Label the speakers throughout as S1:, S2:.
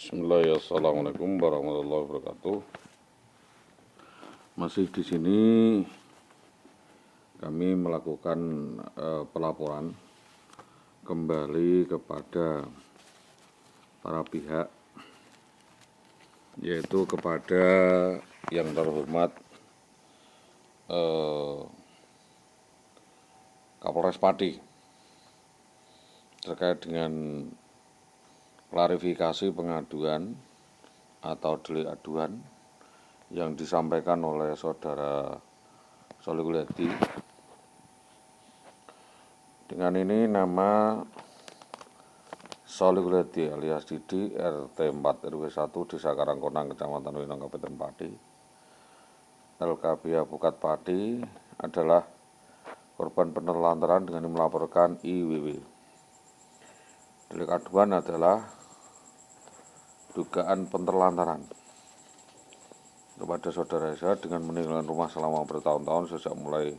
S1: Bismillahirrahmanirrahim. Assalamualaikum warahmatullahi wabarakatuh. Masih di sini kami melakukan pelaporan kembali kepada para pihak, yaitu kepada yang terhormat Kapolres Pati terkait dengan klarifikasi pengaduan atau delik aduan yang disampaikan oleh saudara Solihull Hadi. Dengan ini nama Solihull Hadi alias Didi, RT 4 RW 1 Desa Karangkonang, Kecamatan Winong, Kabupaten Pati. LKB Apukat Pati adalah korban penelantaran dengan melaporkan IWW. Delik aduan adalah dugaan penelantaran kepada saudara saya dengan meninggalkan rumah selama bertahun-tahun sejak mulai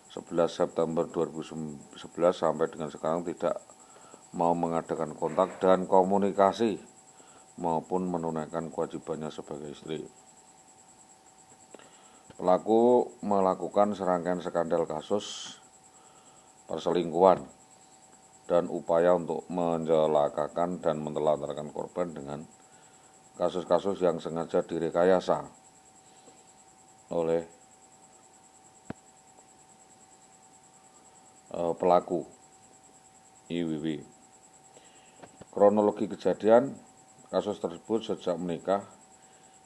S1: 11 September 2011 sampai dengan sekarang tidak mau mengadakan kontak dan komunikasi maupun menunaikan kewajibannya sebagai istri. Pelaku melakukan serangkaian skandal kasus perselingkuhan dan upaya untuk mencelakakan dan menelantarkan korban dengan kasus-kasus yang sengaja direkayasa oleh pelaku IWW. Kronologi kejadian kasus tersebut sejak menikah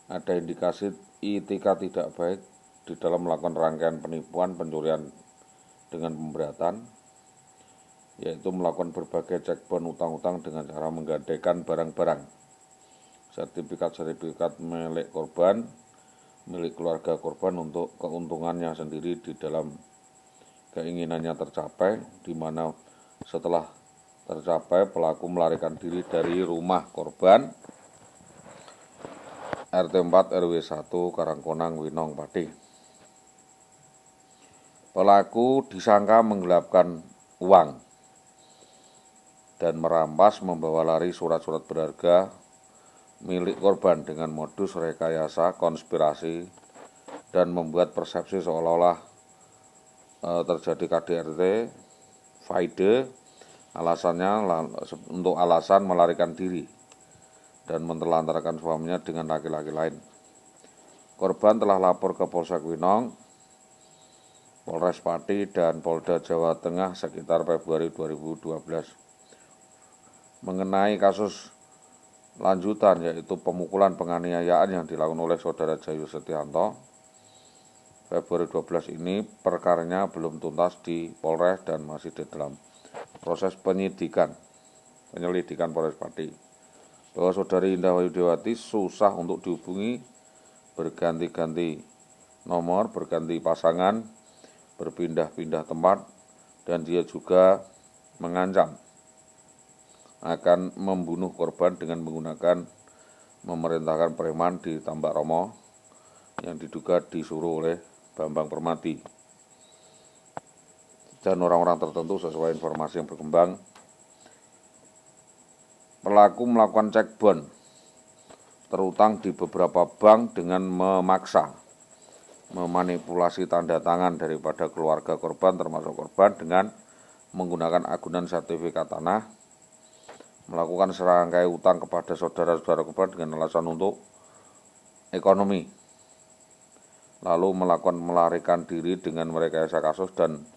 S1: ada indikasi itikad tidak baik di dalam melakukan rangkaian penipuan pencurian dengan pemberatan, yaitu melakukan berbagai cekbon utang-utang dengan cara menggadaikan barang-barang, sertifikat-sertifikat milik korban, milik keluarga korban untuk keuntungannya sendiri di dalam keinginannya tercapai, di mana setelah tercapai pelaku melarikan diri dari rumah korban RT 4 RW 1 Karangkonang Winong Pati. Pelaku disangka menggelapkan uang dan merampas membawa lari surat-surat berharga milik korban dengan modus rekayasa konspirasi dan membuat persepsi seolah-olah terjadi KDRT, faide, alasannya untuk alasan melarikan diri dan menelantarkan suaminya dengan laki-laki lain. Korban telah lapor ke Polsek Winong, Polres Pati, dan Polda Jawa Tengah sekitar Februari 2012. Mengenai kasus lanjutan, yaitu pemukulan penganiayaan yang dilakukan oleh saudara Jayu Setianto, Februari 12 ini perkaranya belum tuntas di Polres dan masih di dalam proses penyelidikan Polres Pati. Bahwa saudari Indah Wayu Dewati susah untuk dihubungi, berganti-ganti nomor, berganti pasangan, berpindah-pindah tempat, dan dia juga mengancam akan membunuh korban dengan menggunakan memerintahkan preman di Tambak Romo yang diduga disuruh oleh Bambang Permati dan orang-orang tertentu. Sesuai informasi yang berkembang, pelaku melakukan cekbon terutang di beberapa bank dengan memaksa memanipulasi tanda tangan daripada keluarga korban termasuk korban dengan menggunakan agunan sertifikat tanah, melakukan serangkai utang kepada saudara-saudara korban dengan alasan untuk ekonomi, lalu melakukan melarikan diri dengan merekayasa kasus dan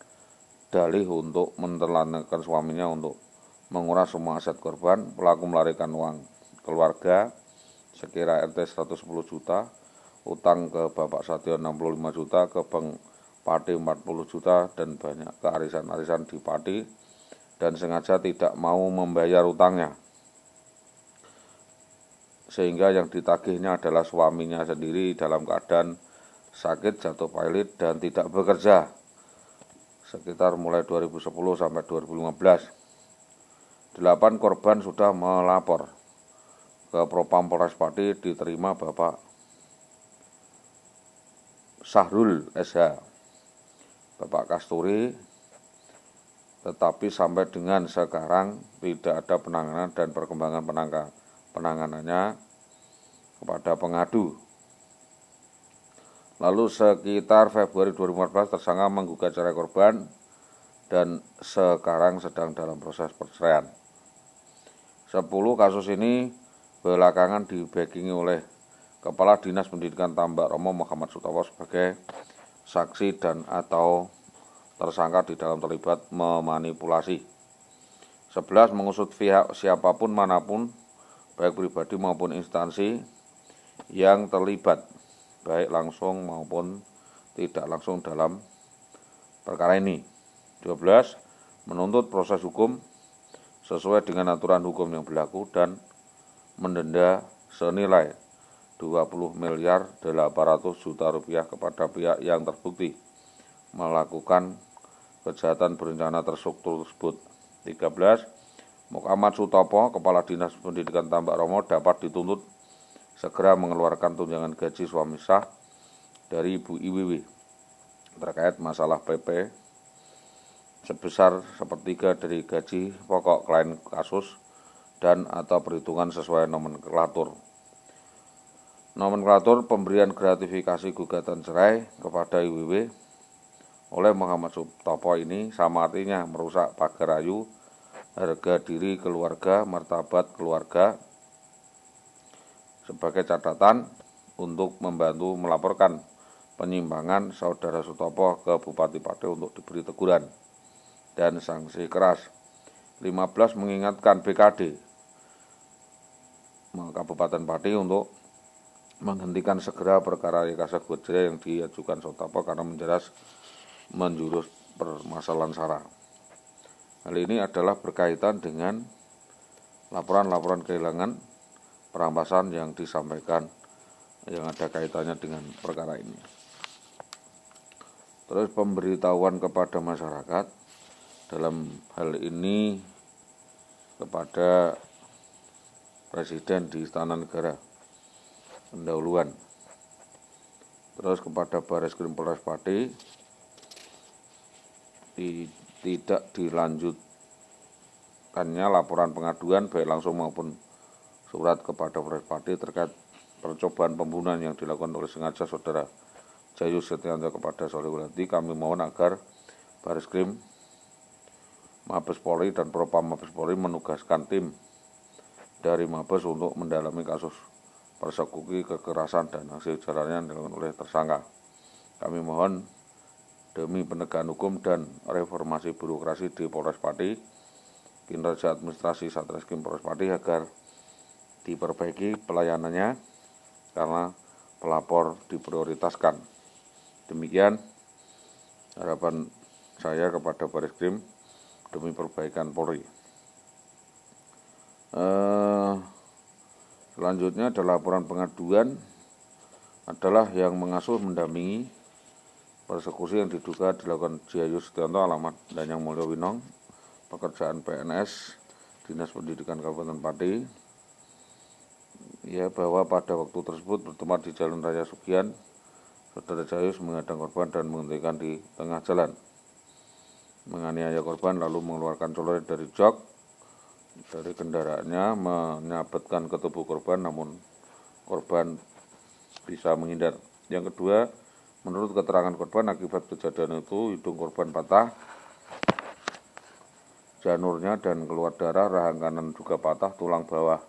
S1: dalih untuk menelantarkan suaminya untuk menguras semua aset korban. Pelaku melarikan uang keluarga sekira RT 110 juta, utang ke Bapak Satyo 65 juta, ke Bank Pati 40 juta, dan banyak ke arisan-arisan di Pati, dan sengaja tidak mau membayar utangnya, sehingga yang ditagihnya adalah suaminya sendiri dalam keadaan sakit, jatuh pilot, dan tidak bekerja sekitar mulai 2010 sampai 2015. 8 korban sudah melapor ke Propam Polres Pati, diterima Bapak Sahrul SH, Bapak Kasturi, tetapi sampai dengan sekarang tidak ada penanganan dan perkembangan penanganannya kepada pengadu. Lalu sekitar Februari 2014 tersangka menggugat cerai korban dan sekarang sedang dalam proses perceraian. 10 kasus ini belakangan di-backingi oleh Kepala Dinas Pendidikan Tambak Romo Muhammad Sutopo sebagai saksi dan atau tersangka di dalam terlibat memanipulasi. 11 mengusut pihak siapapun manapun, baik pribadi maupun instansi yang terlibat, baik langsung maupun tidak langsung dalam perkara ini. 12 menuntut proses hukum sesuai dengan aturan hukum yang berlaku dan mendenda senilai 20 miliar 800 juta rupiah kepada pihak yang terbukti melakukan kejahatan berencana terstruktur tersebut. 13 Muhammad Sutopo, Kepala Dinas Pendidikan Tambak Romo dapat dituntut segera mengeluarkan tunjangan gaji suami sah dari Ibu IWW terkait masalah PP sebesar sepertiga dari gaji pokok klien kasus dan atau perhitungan sesuai nomenklatur. Nomenklatur pemberian gratifikasi gugatan cerai kepada IWW oleh Muhammad Sutopo ini sama artinya merusak pagar ayu, harga diri keluarga, martabat keluarga. Sebagai catatan untuk membantu melaporkan penyimpangan saudara Sutopo ke Bupati Pati untuk diberi teguran dan sanksi keras. 15 mengingatkan BKD Kabupaten Pati untuk menghentikan segera perkara rekayasa gojek yang diajukan Sutopo karena menjurus permasalahan SARA. Hal ini adalah berkaitan dengan laporan-laporan kehilangan perampasan yang disampaikan yang ada kaitannya dengan perkara ini. Terus pemberitahuan kepada masyarakat dalam hal ini kepada Presiden di Istana Negara pendahuluan. Terus kepada Bareskrim Polres Pati tidak dilanjutkannya laporan pengaduan baik langsung maupun surat kepada Polres Pati terkait percobaan pembunuhan yang dilakukan oleh sengaja saudara Jayus Setianto kepada Solihulati. Kami mohon agar Bareskrim Mabes Polri dan Propam Mabes Polri menugaskan tim dari Mabes untuk mendalami kasus persekusi kekerasan dan hasil jalannya yang dilakukan oleh tersangka. Kami mohon demi penegakan hukum dan reformasi birokrasi di Polres Pati, kinerja administrasi Satreskrim Polres Pati agar diperbaiki pelayanannya karena pelapor diprioritaskan. Demikian harapan saya kepada Bareskrim demi perbaikan Polri. Selanjutnya adalah laporan pengaduan adalah yang mengasuh mendampingi persekusi yang diduga dilakukan Jayus Setianto alamat Danyang Mulyo Winong, pekerjaan PNS Dinas Pendidikan Kabupaten Pati, ya bahwa pada waktu tersebut bertempat di Jalan Raya Sugian, saudara Jayus menghadang korban dan menghentikan di tengah jalan, menganiaya korban lalu mengeluarkan celurit dari jok dari kendaraannya, menyabetkan ke tubuh korban namun korban bisa menghindar. Yang kedua, menurut keterangan korban akibat kejadian itu hidung korban patah, janurnya dan keluar darah, rahang kanan juga patah, tulang bawah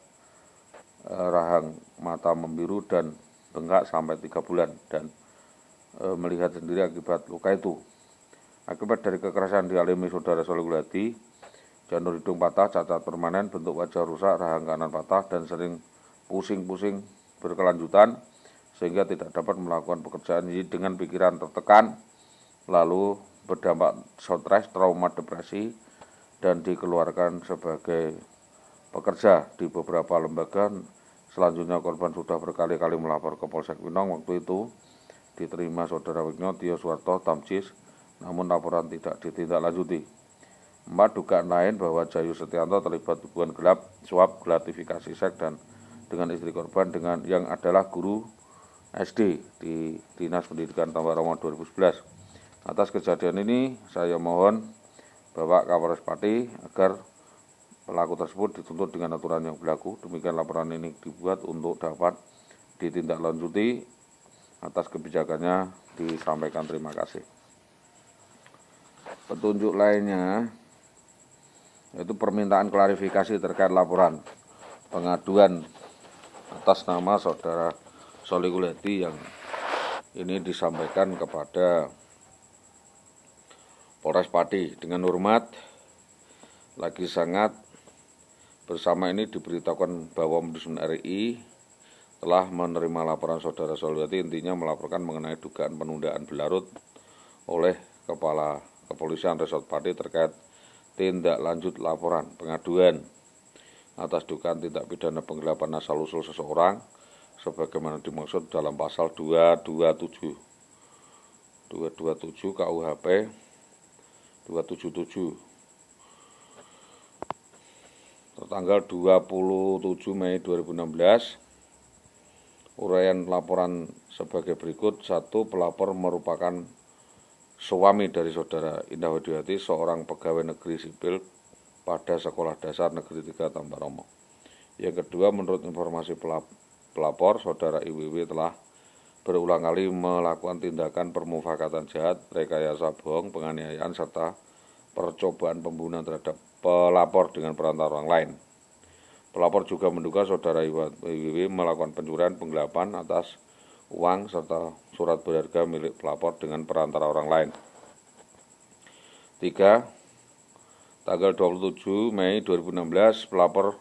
S1: rahang mata membiru dan bengkak sampai 3 bulan dan melihat sendiri akibat luka itu. Akibat dari kekerasan dialami saudara Solihulati, janur hidung patah, cacat permanen, bentuk wajah rusak, rahang kanan patah, dan sering pusing-pusing berkelanjutan sehingga tidak dapat melakukan pekerjaan ini dengan pikiran tertekan, lalu berdampak stres, trauma, depresi, dan dikeluarkan sebagai pekerja di beberapa lembaga. Selanjutnya korban sudah berkali-kali melapor ke Polsek Winong. Waktu itu diterima saudara Wigno Tio Suwarto Tamjis, namun laporan tidak ditindaklanjuti. 4. Dugaan lain bahwa Jayus Setianto terlibat hubungan gelap, suap, gratifikasi seks dan dengan istri korban dengan yang adalah guru SD di Dinas Pendidikan Tambak Romo 2011. Atas kejadian ini saya mohon Bapak Kapolres Pati agar Pelaku tersebut dituntut dengan aturan yang berlaku. Demikian laporan ini dibuat untuk dapat ditindaklanjuti. Atas kebijakannya disampaikan terima kasih. Petunjuk lainnya yaitu permintaan klarifikasi terkait laporan pengaduan atas nama saudara Sholiqul Hadi yang ini disampaikan kepada Polres Pati. Dengan hormat, lagi sangat bersama ini diberitahukan bahwa Ombudsman RI telah menerima laporan saudara Sholiqul Hadi, intinya melaporkan mengenai dugaan penundaan berlarut oleh Kepala Kepolisian Resort Pati terkait tindak lanjut laporan pengaduan atas dugaan tindak pidana penggelapan asal-usul seseorang sebagaimana dimaksud dalam pasal 227 KUHP 277 tertanggal 27 Mei 2016. Uraian laporan sebagai berikut. 1. Pelapor merupakan suami dari saudara Indah Widiawati, seorang pegawai negeri sipil pada Sekolah Dasar Negeri 3 Tambak Romo. Yang kedua, menurut informasi pelapor, saudara IWW telah berulang kali melakukan tindakan permufakatan jahat, rekayasa bohong, penganiayaan, serta percobaan pembunuhan terhadap pelapor dengan perantara orang lain. Pelapor juga menduga saudara IWW melakukan pencurian, penggelapan atas uang, serta surat berharga milik pelapor dengan perantara orang lain. 3. Tanggal 27 Mei 2016, pelapor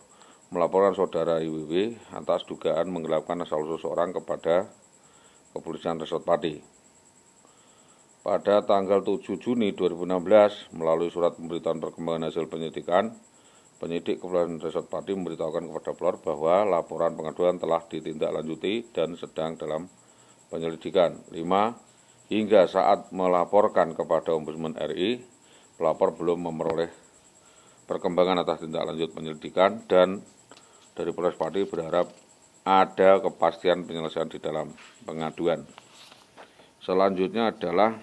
S1: melaporkan saudara IWW atas dugaan menggelapkan asal-usul seseorang kepada Kepolisian Resort Pati. Pada tanggal 7 Juni 2016, melalui surat pemberitahuan perkembangan hasil penyidikan, penyidik Kepolisian Resort Pati memberitahukan kepada pelapor bahwa laporan pengaduan telah ditindaklanjuti dan sedang dalam penyelidikan. 5. Hingga saat melaporkan kepada Ombudsman RI, pelapor belum memperoleh perkembangan atas tindak lanjut penyelidikan, dan dari Polres Pati berharap ada kepastian penyelesaian di dalam pengaduan. Selanjutnya adalah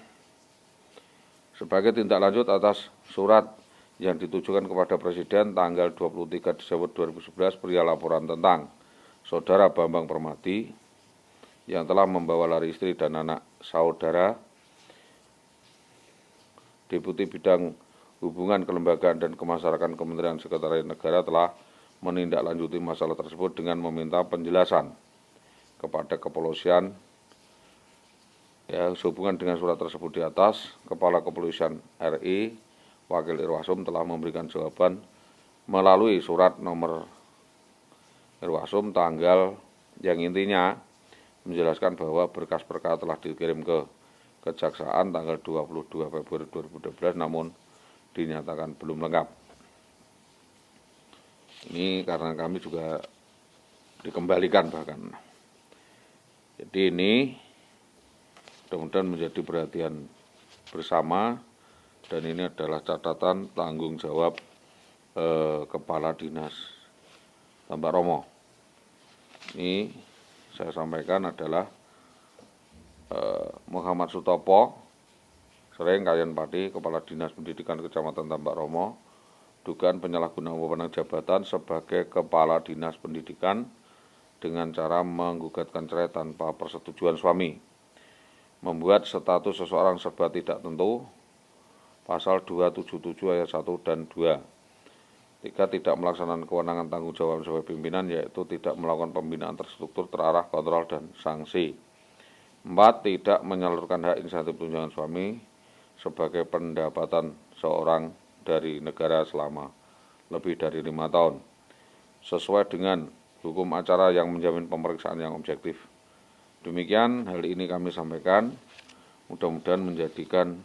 S1: sebagai tindak lanjut atas surat yang ditujukan kepada Presiden tanggal 23 Desember 2011 perihal laporan tentang saudara Bambang Permadi yang telah membawa lari istri dan anak saudara. Deputi Bidang Hubungan Kelembagaan dan Kemasyarakatan Kementerian Sekretariat Negara telah menindaklanjuti masalah tersebut dengan meminta penjelasan kepada kepolisian sehubungan dengan surat tersebut di atas. Kepala Kepolisian RI Wakil Irwasum telah memberikan jawaban melalui surat nomor Irwasum tanggal yang intinya menjelaskan bahwa berkas perkara telah dikirim ke Kejaksaan tanggal 22 Februari 2012, namun dinyatakan belum lengkap. Ini karena kami juga dikembalikan bahkan. Jadi ini mudah-mudahan menjadi perhatian bersama, dan ini adalah catatan tanggung jawab Kepala Dinas Tambak Romo. Ini saya sampaikan adalah Muhammad Sutopo, Sering Kalian Pati, Kepala Dinas Pendidikan Kecamatan Tambak Romo, dugaan penyalahgunaan wewenang jabatan sebagai Kepala Dinas Pendidikan dengan cara menggugatkan cerai tanpa persetujuan suami, membuat status seseorang serba tidak tentu, pasal 277 ayat 1 dan 2. 3. Tidak melaksanakan kewenangan tanggung jawab sebagai pimpinan, yaitu tidak melakukan pembinaan terstruktur, terarah, kontrol, dan sanksi. 4. Tidak menyalurkan hak insentif tunjangan suami sebagai pendapatan seorang dari negara selama lebih dari 5 tahun, sesuai dengan hukum acara yang menjamin pemeriksaan yang objektif. Demikian hal ini kami sampaikan, mudah-mudahan menjadikan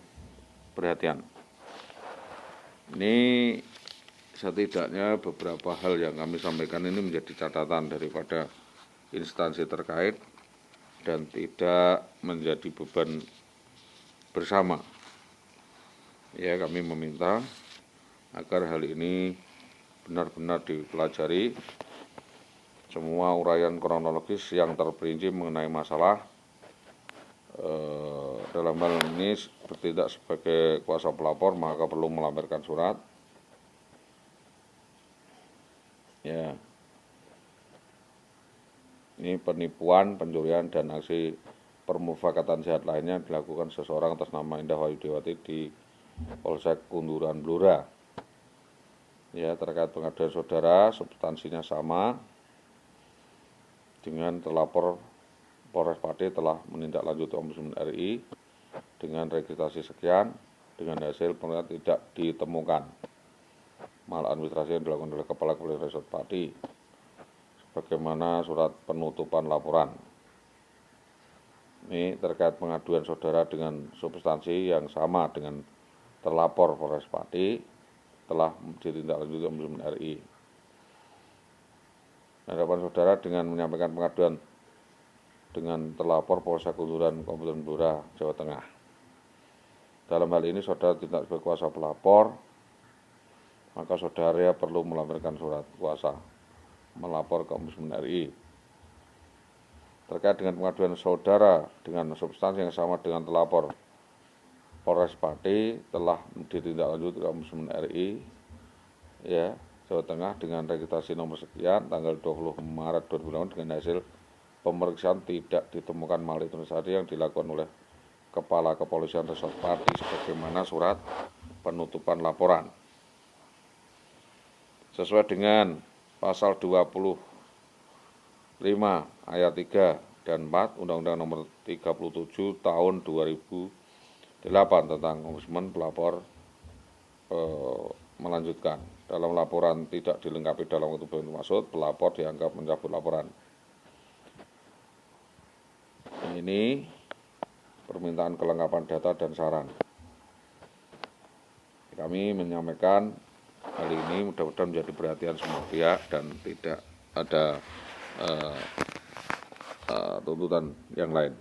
S1: perhatian. Ini setidaknya beberapa hal yang kami sampaikan ini menjadi catatan daripada instansi terkait dan tidak menjadi beban bersama. Ya, kami meminta agar hal ini benar-benar dipelajari, semua uraian kronologis yang terperinci mengenai masalah dalam hal ini bertindak sebagai kuasa pelapor, maka perlu melampirkan surat Ya, ini penipuan, pencurian, dan aksi permufakatan jahat lainnya dilakukan seseorang atas nama Indah Wahyudiawati di Polsek Kunduran Blora. Ya, terkait pengaduan saudara, substansinya sama dengan terlapor Polres Pati telah menindaklanjuti Ombudsman RI dengan registrasi sekian, dengan hasil penelitian tidak ditemukan maladministrasi yang dilakukan oleh Kepala Kepolisian Resort Pati, sebagaimana surat penutupan laporan. Ini terkait pengaduan saudara dengan substansi yang sama dengan terlapor Polres Pati telah ditindaklanjuti Ombudsman RI. Hadapan saudara dengan menyampaikan pengaduan dengan terlapor Polsek Kunduran Kabupaten Blora, Jawa Tengah. Dalam hal ini saudara tidak sebagai kuasa pelapor, maka saudara perlu melampirkan surat kuasa melapor ke Ombudsman RI. Terkait dengan pengaduan saudara dengan substansi yang sama dengan terlapor Polres Pati telah ditindaklanjuti ke Ombudsman RI, ya, Jawa Tengah dengan registrasi nomor sekian tanggal 20 Maret 2020 dengan hasil pemeriksaan tidak ditemukan maladministrasi yang dilakukan oleh Kepala Kepolisian Resort Pati sebagaimana surat penutupan laporan. Sesuai dengan pasal 25 ayat 3 dan 4 Undang-Undang Nomor 37 Tahun 2008 tentang Ombudsman, pelapor melanjutkan. Dalam laporan tidak dilengkapi dalam waktu maksud, pelapor dianggap mencabut laporan. Ini permintaan kelengkapan data dan saran. Kami menyampaikan hal ini mudah-mudahan menjadi perhatian semua pihak dan tidak ada tuntutan yang lain.